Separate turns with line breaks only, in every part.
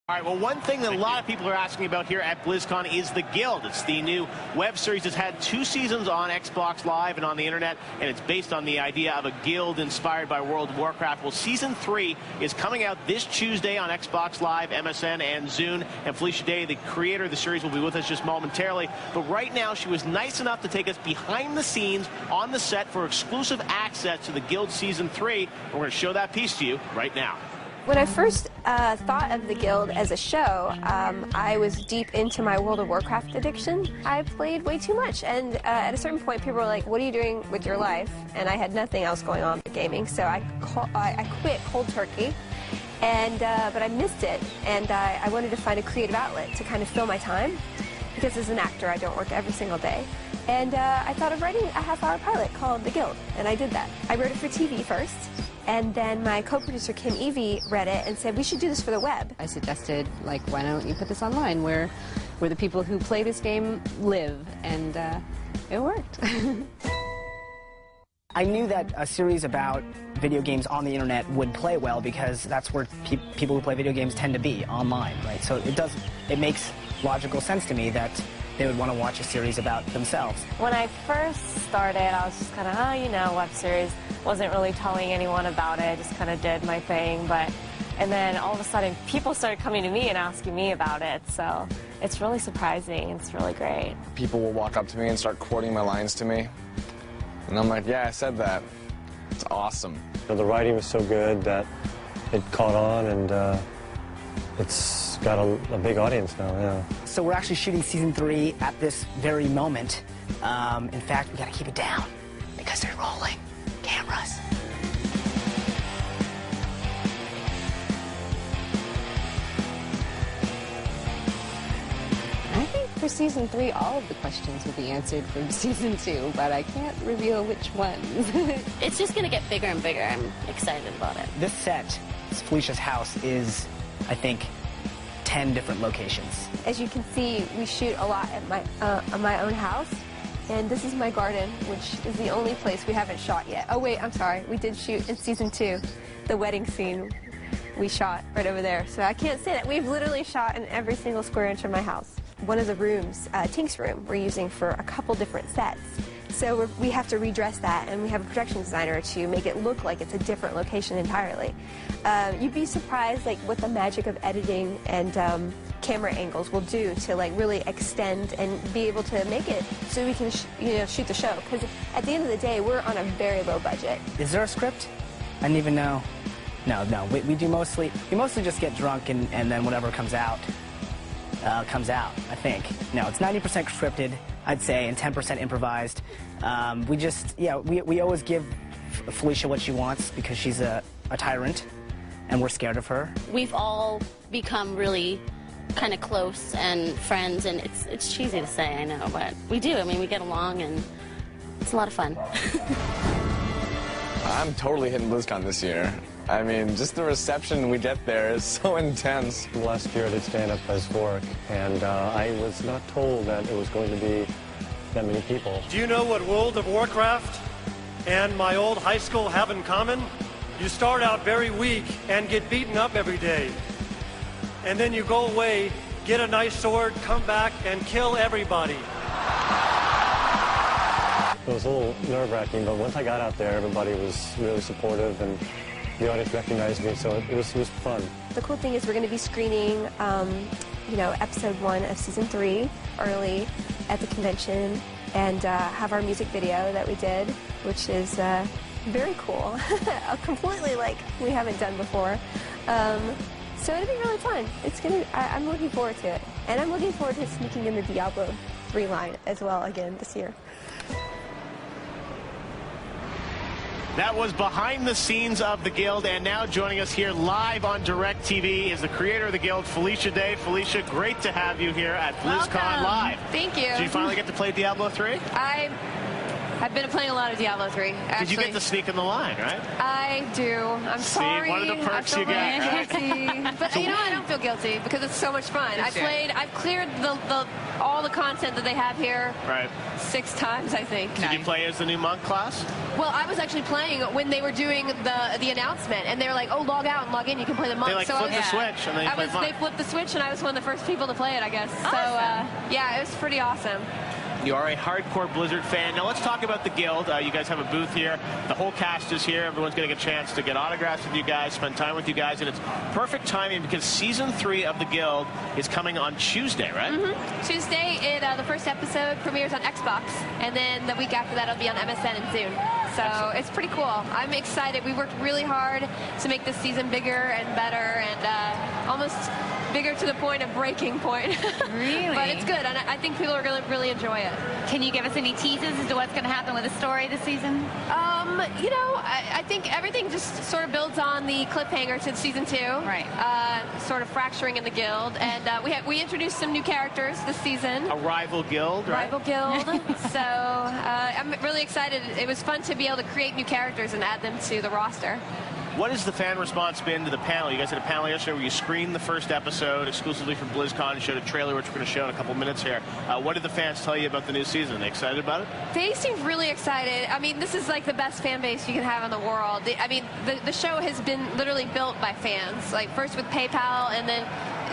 All right, well, one thing that a lot of people are asking about here at BlizzCon is the Guild. It's the new web series that's had 2 seasons on Xbox Live and on the internet, and it's based on the idea of a guild inspired by World of Warcraft. Well, Season 3 is coming out this Tuesday on Xbox Live, MSN, and Zune. And Felicia Day, the creator of the series, will be with us just momentarily. But right now, she was nice enough to take us behind the scenes on the set for exclusive access to the Guild Season 3. We're going to show that piece to you right now.
When I first thought of the Guild as a show, I was deep into my World of Warcraft addiction. I played way too much, and at a certain point, people were like, "What are you doing with your life?" And I had nothing else going on but gaming, so I quit cold turkey. And but I missed it, and I wanted to find a creative outlet to kind of fill my time, because as an actor, I don't work every single day. And I thought of writing a half-hour pilot called The Guild, and I did that. I wrote it for TV first. And then my co-producer, Kim Evie, read it and said, we should do this for the web.
I suggested, like, why don't you put this online where the people who play this game live, and it worked.
I knew that a series about video games on the internet would play well because that's where people who play video games tend to be, online, right? So it makes logical sense to me that they would want to watch a series about themselves.
When I first started, I was just kind of, oh, you know, web series. Wasn't really telling anyone about it, just kind of did my thing. And then all of a sudden, people started coming to me and asking me about it. So it's really surprising. It's really great.
People will walk up to me and start quoting my lines to me. And I'm like, yeah, I said that. It's awesome.
The writing was so good that it caught on, and it's got a big audience now, yeah.
So we're actually shooting Season 3 at this very moment. In fact, we got to keep it down because they're rolling cameras.
I think for Season 3, all of the questions will be answered from Season 2, but I can't reveal which ones.
It's just going to get bigger and bigger. I'm excited about it.
This set, Felicia's house, is, I think, 10 different locations.
As you can see, we shoot a lot at my own house. And this is my garden, which is the only place we haven't shot yet. Oh wait, I'm sorry. We did shoot in Season 2. The wedding scene we shot right over there. So I can't say that. We've literally shot in every single square inch of my house. One of the rooms, Tink's room, we're using for a couple different sets. So we have to redress that, and we have a production designer to make it look like it's a different location entirely. You'd be surprised like what the magic of editing and camera angles will do to like really extend and be able to make it so we can shoot the show. Because at the end of the day, we're on a very low budget.
Is there a script? I didn't even know. No. We mostly just get drunk and then whatever comes out, I think. No, it's 90% scripted, I'd say, and 10% improvised. We always give Felicia what she wants because she's a tyrant, and we're scared of her.
We've all become really kind of close and friends, and it's cheesy to say, I know, but we do. I mean, we get along, and it's a lot of fun.
I'm totally hitting BlizzCon this year. I mean, just the reception we get there is so intense.
Last year I did stand-up as Vork, and I was not told that it was going to be that many people.
Do you know what World of Warcraft and my old high school have in common? You start out very weak and get beaten up every day. And then you go away, get a nice sword, come back, and kill everybody.
It was a little nerve-wracking, but once I got out there, everybody was really supportive, and the audience recognized me, so it was fun.
The cool thing is we're going to be screening, episode 1 of Season 3 early at the convention, and have our music video that we did, which is very cool. Completely like we haven't done before. So it'll be really fun. I'm looking forward to it. And I'm looking forward to sneaking in the Diablo 3 line as well again this year.
That was behind the scenes of the Guild, and now joining us here live on DirecTV is the creator of the Guild, Felicia Day. Felicia, great to have you here at BlizzCon Live.
Thank you.
Did you finally get to play Diablo 3?
I've been playing a lot of Diablo 3, actually.
Did you get to sneak in the line, right?
I do. I'm sorry.
One of the perks you get. Right?
Guilty. But you know, I don't feel guilty because it's so much fun. I've cleared all the content that they have here 6 times, I think.
Did you play as the new monk class?
Well, I was actually playing when they were doing the announcement, and they were like, "Oh, log out and log in. You can play the monk."
They flipped the switch, and
they flipped the switch, and I was one of the first people to play it, I guess.
Awesome.
So yeah, it was pretty awesome.
You are a hardcore Blizzard fan. Now let's talk about the Guild. You guys have a booth here. The whole cast is here. Everyone's getting a chance to get autographs with you guys, spend time with you guys, and it's perfect timing because Season 3 of the Guild is coming on Tuesday, right?
Tuesday, the first episode premieres on Xbox, and then the week after that it'll be on MSN in June. So it's pretty cool. I'm excited. We worked really hard to make this season bigger and better, and almost bigger to the point of breaking point.
Really?
But it's good, and I think people are going to really enjoy it.
Can you give us any teases as to what's going to happen with the story this season?
You know, I think everything just sort of builds on the cliffhanger to Season 2.
Right.
Sort of fracturing in the Guild. And we introduced some new characters this season.
A rival guild, right?
Rival guild. So I'm really excited. It was fun to be able to create new characters and add them to the roster.
What has the fan response been to the panel? You guys had a panel yesterday where you screened the first episode exclusively for Blizzcon and showed a trailer, which we're going to show in a couple minutes here. What did the fans tell you about the new season? Are they excited about it?
They seem really excited. I mean, this is like the best fan base you can have in the world. I mean, the show has been literally built by fans. Like first with PayPal, and then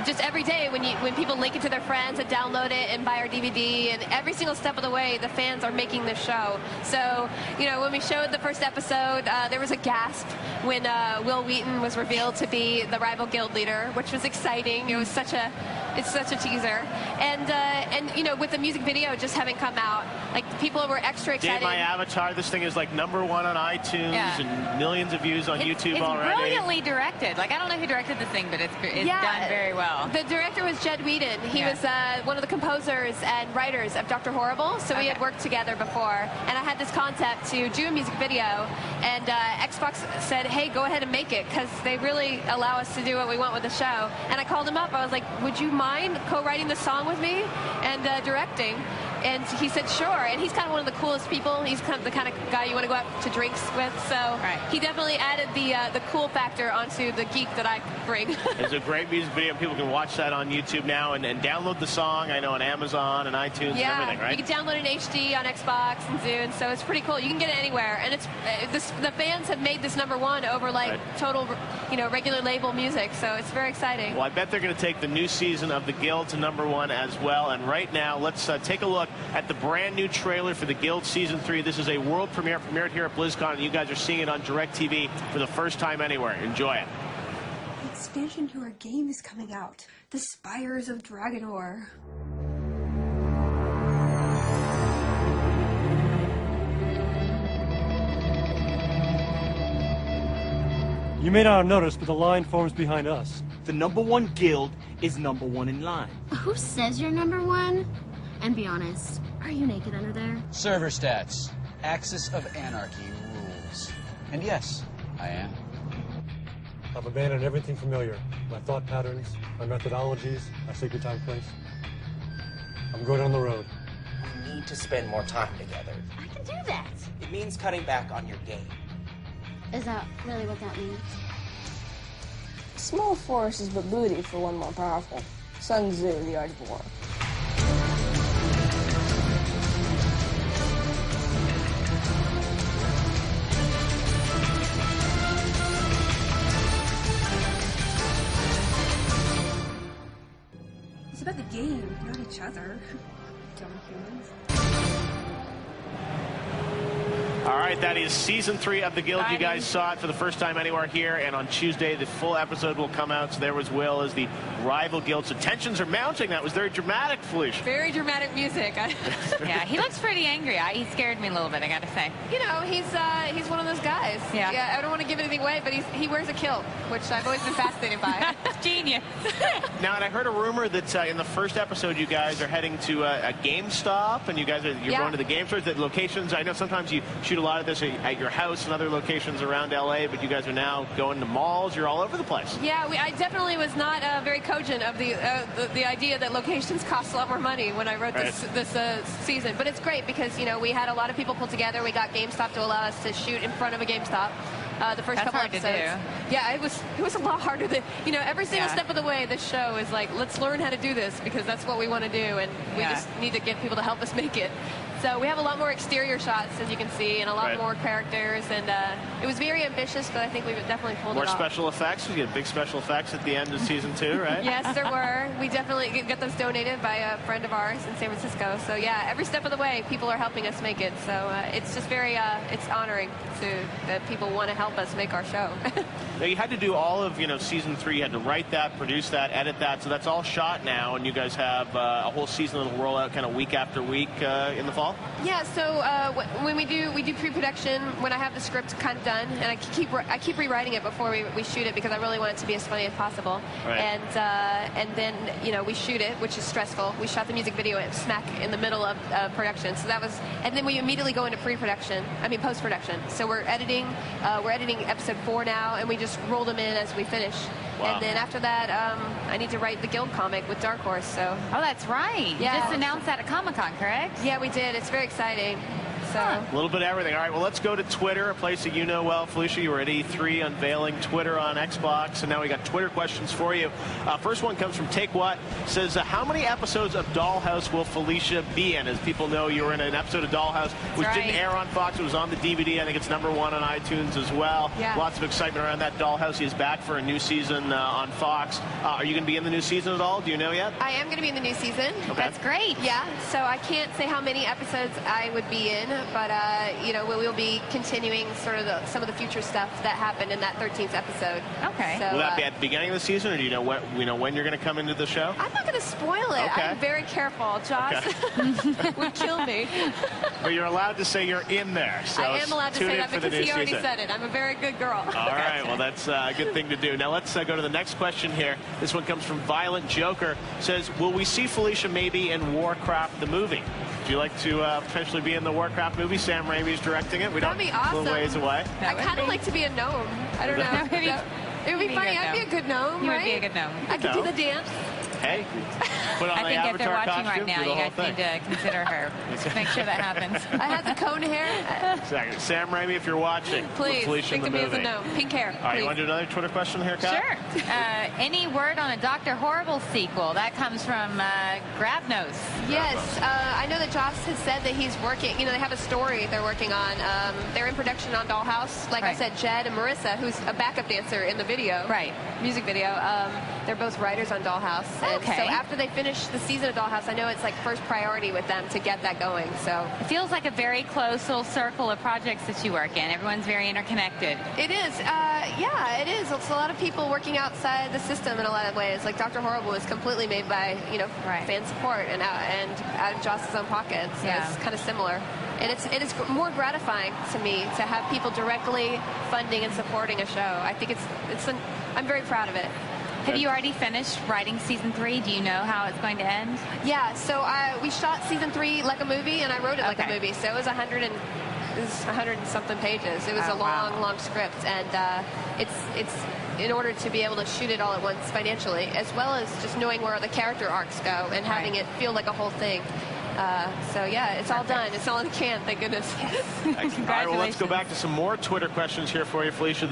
just every day when people link it to their friends and download it and buy our DVD, and every single step of the way, the fans are making this show. So, you know, when we showed the first episode, there was a gasp when Will Wheaton was revealed to be the rival guild leader, which was exciting. It was such a teaser, and you know, with the music video just having come out, like people were extra excited.
Did my avatar? This thing is like #1 on iTunes and millions of views on YouTube already.
It's brilliantly directed. Like I don't know who directed this thing, but it's done very well.
The director was Jed Whedon. He was one of the composers and writers of Dr. Horrible, so we had worked together before. And I had this concept to do a music video, and Xbox said, "Hey, go ahead and make it," because they really allow us to do what we want with the show. And I called him up. I was like, "Would you mind co-writing the song with me and directing?" And he said, sure. And he's kind of one of the coolest people. He's kind of the kind of guy you want to go out to drinks with. So he definitely added the cool factor onto the geek that I bring.
It's a great music video. People can watch that on YouTube now and download the song, I know, on Amazon and iTunes and everything, right?
You can download it in HD on Xbox and Zune. So it's pretty cool. You can get it anywhere. And it's the fans have made this #1 over, like, total, you know, regular label music. So it's very exciting.
Well, I bet they're going to take the new season of the Guild to #1 as well. And right now, let's take a look at the brand new trailer for the Guild Season 3. This is a world premiere, premiered here at Blizzcon, and you guys are seeing it on DirecTV for the first time anywhere. Enjoy it.
The expansion to our game is coming out. The Spires of Dragonor.
You may not have noticed, but the line forms behind us.
The #1 guild is #1 in line.
Who says you're #1? And be honest, are you naked under there?
Server stats. Axis of Anarchy rules. And yes, I am.
I've abandoned everything familiar. My thought patterns, my methodologies, my sacred time place. I'm going on the road.
We need to spend more time together.
I can do that.
It means cutting back on your game.
Is that really what that means?
Small force is but booty for one more powerful. Sun Tzu, The Art of War.
It's about the game, not each other. Dumb humans.
All right, that is Season 3 of the Guild. You guys saw it for the first time anywhere here, and on Tuesday, the full episode will come out. So there was Will as the rival guild. So tensions are mounting. That was very dramatic, Felicia.
Very dramatic music.
Yeah, he looks pretty angry. He scared me a little bit, I gotta say.
You know, he's one of those guys.
Yeah.
I don't want to give anything away, but he wears a kilt, which I've always been fascinated by.
Genius.
Now, and I heard a rumor that in the first episode, you guys are heading to a GameStop, and you're going to the game stores. The locations, I know sometimes you shoot shoot a lot of this at your house and other locations around LA, but you guys are now going to malls. You're all over the place.
Yeah, I definitely was not very cogent of the idea that locations cost a lot more money when I wrote this season. But it's great because, you know, we had a lot of people pulled together. We got GameStop to allow us to shoot in front of a GameStop. The first couple episodes. Yeah, it was a lot harder than, you know, every single step of the way. This show is like, let's learn how to do this because that's what we want to do, and we just need to get people to help us make it. So we have a lot more exterior shots, as you can see, and a lot more characters, and it was very ambitious, but I think we definitely pulled it off.
More special effects. We get big special effects at the end of season 2, right?
Yes, there were. We definitely got those donated by a friend of ours in San Francisco. So yeah, every step of the way, people are helping us make it. So it's just very, it's honoring that people want to help us make our show.
Now, you had to do all of, you know, season 3. You had to write that, produce that, edit that. So that's all shot now, and you guys have a whole season that'll roll out kind of week after week in the fall.
Yeah. So when we do pre-production, when I have the script kind of done, and I keep rewriting it before we shoot it because I really want it to be as funny as possible.
Right.
And then, you know, we shoot it, which is stressful. We shot the music video smack in the middle of production. So that was, and then we immediately go into post-production. So we're editing episode 4 now, and we just roll them in as we finish.
Wow.
And then after that, I need to write the Guild comic with Dark Horse. So.
Oh, that's right.
Yeah.
You just announced that at Comic-Con, correct?
Yeah, we did. It's very exciting. So.
A little bit of everything. All right, well, let's go to Twitter, a place that you know well. Felicia, you were at E3 unveiling Twitter on Xbox, and now we got Twitter questions for you. First one comes from Take What. Says, how many episodes of Dollhouse will Felicia be in? As people know, you were in an episode of Dollhouse, which didn't air on Fox. It was on the DVD. I think it's #1 on iTunes as well.
Yeah.
Lots of excitement around that. Dollhouse is back for a new season on Fox. Are you going to be in the new season at all? Do you know yet?
I am going to be in the new season.
Okay.
That's great.
Yeah, so I can't say how many episodes I would be in, but you know, we'll be continuing sort of some of the future stuff that happened in that 13th episode.
Okay.
So,
will that be at the beginning of the season, or do you know when you're going to come into the show?
I'm not going to spoil it.
Okay.
I'm very careful. Josh would kill me.
But you're allowed to say you're in there. So
I am allowed to say that because he already
season.
said it. I'm a very good girl.
All right, well, that's a good thing to do. Now, let's go to the next question here. This one comes from Violent Joker. Says, will we see Felicia maybe in Warcraft the movie? Would you like to potentially be in the Warcraft movie? Sam Raimi's directing it.
That'd be awesome.
A little ways away.
I kind of like to be a gnome. I don't know. It would be funny. I'd be a good gnome,
You
right?
would be a good gnome.
I could do the dance.
Hey, put on
I
the
think if
Avatar
they're watching
costume,
right now,
do the
you
whole
guys
thing.
need to consider her. Make sure that happens.
I had the cone hair.
Exactly. Sam Raimi, if you're watching,
Please,
Felicia
think
in
of
the
me as a
movie.
gnome. Pink hair.
All right, you want to do another Twitter question here, Kat?
Sure. Any word on a Dr. Horrible sequel? That comes from Grabnose.
Yes, I know that Josh has said that he's working, you know, they have a story they're working on. They're in production on Dollhouse. Like I said, Jed and Marissa, who's a backup dancer in the video.
Right.
Music video. They're both writers on Dollhouse. And so after they finish the season of Dollhouse, I know it's like first priority with them to get that going. So
it feels like a very close little circle of projects that you work in. Everyone's very interconnected.
It is. Yeah, it is. It's a lot of people working outside the system in a lot of ways. Like Dr. Horrible is completely made by, you know, fan support and out of Joss's own pocket. So it's kind of similar. And it is more gratifying to me to have people directly funding and supporting a show. I think I'm very proud of it.
Have you already finished writing season 3? Do you know how it's going to end?
Yeah, so we shot season 3 like a movie, and I wrote it like a movie. So it was 100 and something pages. It was a long script, and it's in order to be able to shoot it all at once financially, as well as just knowing where the character arcs go and having it feel like a whole thing. So yeah, it's all done. It's all in the can, thank goodness.
Congratulations. All right, well, let's go back to some more Twitter questions here for you, Felicia.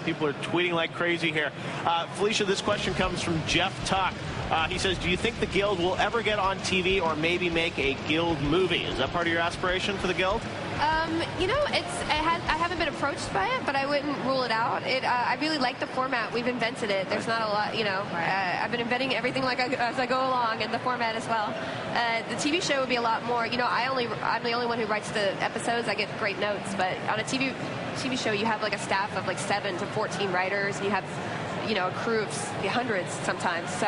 People are tweeting like crazy here. Felicia, this question comes from Geoff Tuck. He says, do you think the Guild will ever get on TV or maybe make a Guild movie? Is that part of your aspiration for the Guild?
You know, I haven't been approached by it, but I wouldn't rule it out. I really like the format. We've invented it. There's not a lot, you know. I've been inventing everything as I go along, and the format as well. The TV show would be a lot more. You know, I'm the only one who writes the episodes. I get great notes, but on a TV show, you have like a staff of like 7 to 14 writers, and you have you know, a crew of hundreds sometimes. So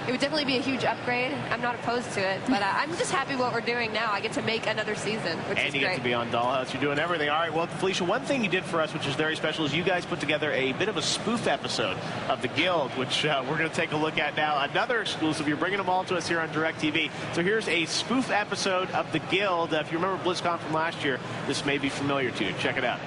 it would definitely be a huge upgrade. I'm not opposed to it, but I'm just happy what we're doing now. I get to make another season, which is
and you
great.
get to be on Dollhouse. You're doing everything. All right, well, Felicia, one thing you did for us, which is very special, is you guys put together a bit of a spoof episode of The Guild, which we're going to take a look at now. Another exclusive. You're bringing them all to us here on DirecTV. So here's a spoof episode of The Guild. If you remember BlizzCon from last year, this may be familiar to you. Check it out.